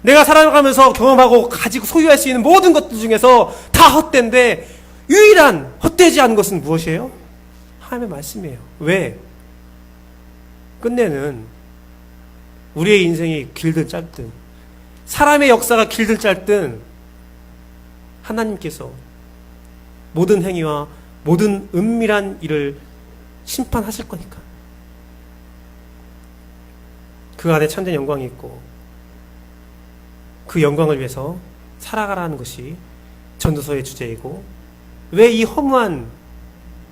내가 살아가면서 경험하고 가지고 소유할 수 있는 모든 것들 중에서 다 헛된데 유일한 헛되지 않은 것은 무엇이에요? 하나님의 말씀이에요. 왜? 끝내는 우리의 인생이 길든 짧든 사람의 역사가 길든 짧든 하나님께서 모든 행위와 모든 은밀한 일을 심판하실 거니까. 그 안에 참된 영광이 있고 그 영광을 위해서 살아가라는 것이 전도서의 주제이고, 왜 이 허무한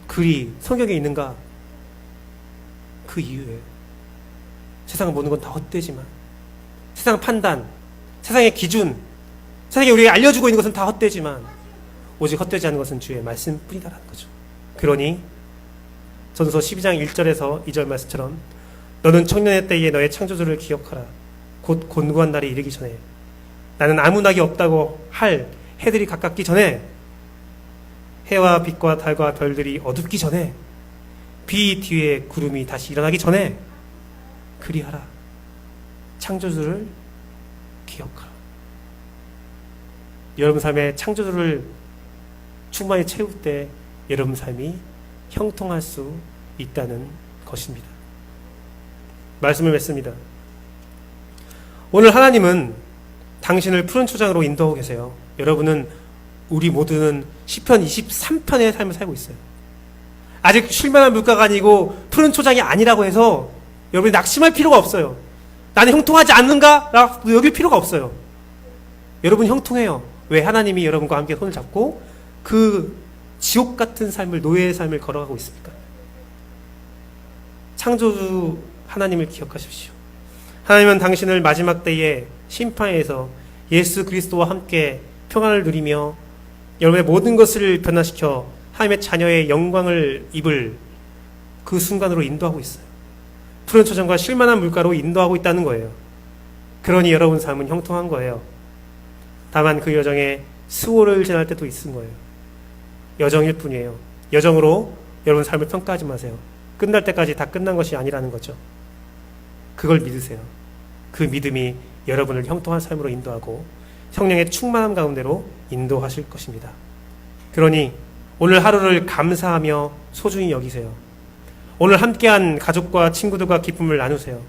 글이 성경에 있는가? 그 이유예요. 세상을 보는 건 다 헛되지만 세상 판단, 세상의 기준, 세상에 우리가 알려주고 있는 것은 다 헛되지만 오직 헛되지 않은 것은 주의 말씀뿐이다라는 거죠. 그러니 전도서 12장 1절에서 2절 말씀처럼 너는 청년의 때에 너의 창조주를 기억하라. 곧 곤고한 날이 이르기 전에 나는 아무 낙이 없다고 할 해들이 가깝기 전에, 해와 빛과 달과 별들이 어둡기 전에, 비 뒤에 구름이 다시 일어나기 전에 그리하라. 창조주를 기억하라. 여러분 삶의 창조주를 충만히 채울 때 여러분 삶이 형통할 수 있다는 것입니다. 말씀을 맺습니다. 오늘 하나님은 당신을 푸른 초장으로 인도하고 계세요. 여러분은, 우리 모두는 시편 23편의 삶을 살고 있어요. 아직 쉴만한 물가가 아니고 푸른 초장이 아니라고 해서 여러분이 낙심할 필요가 없어요. 나는 형통하지 않는가? 라고 여길 필요가 없어요. 여러분 형통해요. 왜? 하나님이 여러분과 함께 손을 잡고 그 지옥 같은 삶을, 노예의 삶을 걸어가고 있습니까? 창조주 하나님을 기억하십시오. 하나님은 당신을 마지막 때의 심판에서 예수 그리스도와 함께 평안을 누리며 여러분의 모든 것을 변화시켜 하나님의 자녀의 영광을 입을 그 순간으로 인도하고 있어요. 푸른 초장과 쉴만한 물가로 인도하고 있다는 거예요. 그러니 여러분 삶은 형통한 거예요. 다만 그 여정에 수호를 지날 때도 있은 거예요. 여정일 뿐이에요. 여정으로 여러분 삶을 평가하지 마세요. 끝날 때까지 다 끝난 것이 아니라는 거죠. 그걸 믿으세요. 그 믿음이 여러분을 형통한 삶으로 인도하고 성령의 충만함 가운데로 인도하실 것입니다. 그러니 오늘 하루를 감사하며 소중히 여기세요. 오늘 함께한 가족과 친구들과 기쁨을 나누세요.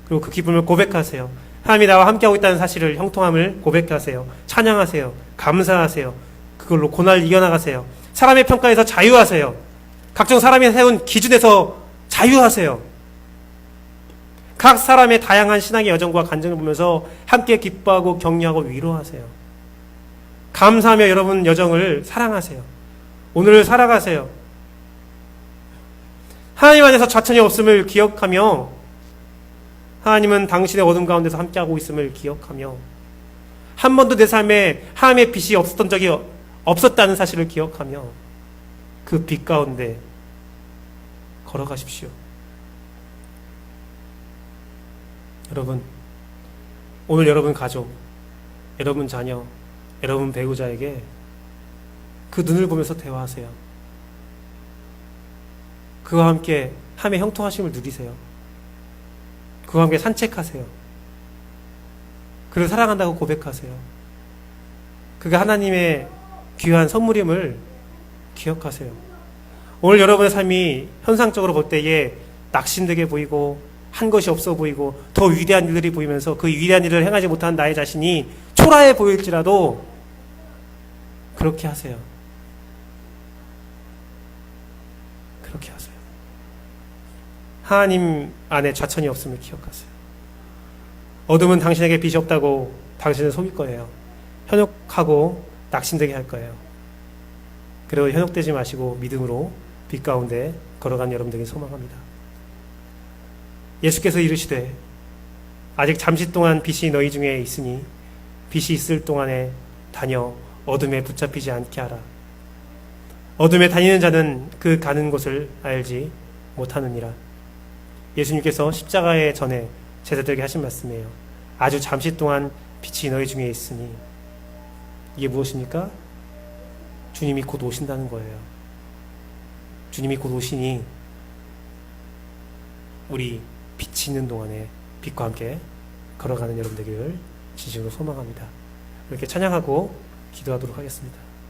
그리고 그 기쁨을 고백하세요. 하나님이 나와 함께하고 있다는 사실을, 형통함을 고백하세요. 찬양하세요. 감사하세요. 그걸로 고난을 이겨나가세요. 사람의 평가에서 자유하세요. 각종 사람이 세운 기준에서 자유하세요. 각 사람의 다양한 신앙의 여정과 간증을 보면서 함께 기뻐하고 격려하고 위로하세요. 감사하며 여러분 여정을 사랑하세요. 오늘을 살아가세요. 하나님 안에서 좌천이 없음을 기억하며, 하나님은 당신의 어둠 가운데서 함께하고 있음을 기억하며, 한 번도 내 삶에 하나님의 빛이 없었던 적이 없었다는 사실을 기억하며 그 빛 가운데 걸어가십시오. 여러분, 오늘 여러분 가족, 여러분 자녀, 여러분 배우자에게 그 눈을 보면서 대화하세요. 그와 함께 하나님의 형통하심을 누리세요. 그와 함께 산책하세요. 그를 사랑한다고 고백하세요. 그가 하나님의 귀한 선물임을 기억하세요. 오늘 여러분의 삶이 현상적으로 볼 때에 낙심되게 보이고 한 것이 없어 보이고 더 위대한 일들이 보이면서 그 위대한 일을 행하지 못한 나의 자신이 초라해 보일지라도 그렇게 하세요. 그렇게 하세요. 하나님 안에 좌천이 없음을 기억하세요. 어둠은 당신에게 빛이 없다고 당신을 속일 거예요. 현혹하고 낙심되게 할 거예요. 그리고 현혹되지 마시고 믿음으로 빛 가운데 걸어간 여러분들에게 소망합니다. 예수께서 이르시되 아직 잠시 동안 빛이 너희 중에 있으니 빛이 있을 동안에 다녀 어둠에 붙잡히지 않게 하라. 어둠에 다니는 자는 그 가는 곳을 알지 못하느니라. 예수님께서 십자가의 전에 제자들에게 하신 말씀이에요. 아주 잠시 동안 빛이 너희 중에 있으니, 이게 무엇입니까? 주님이 곧 오신다는 거예요. 주님이 곧 오시니 우리 빛이 있는 동안에 빛과 함께 걸어가는 여러분 되기를 진심으로 소망합니다. 이렇게 찬양하고 기도하도록 하겠습니다.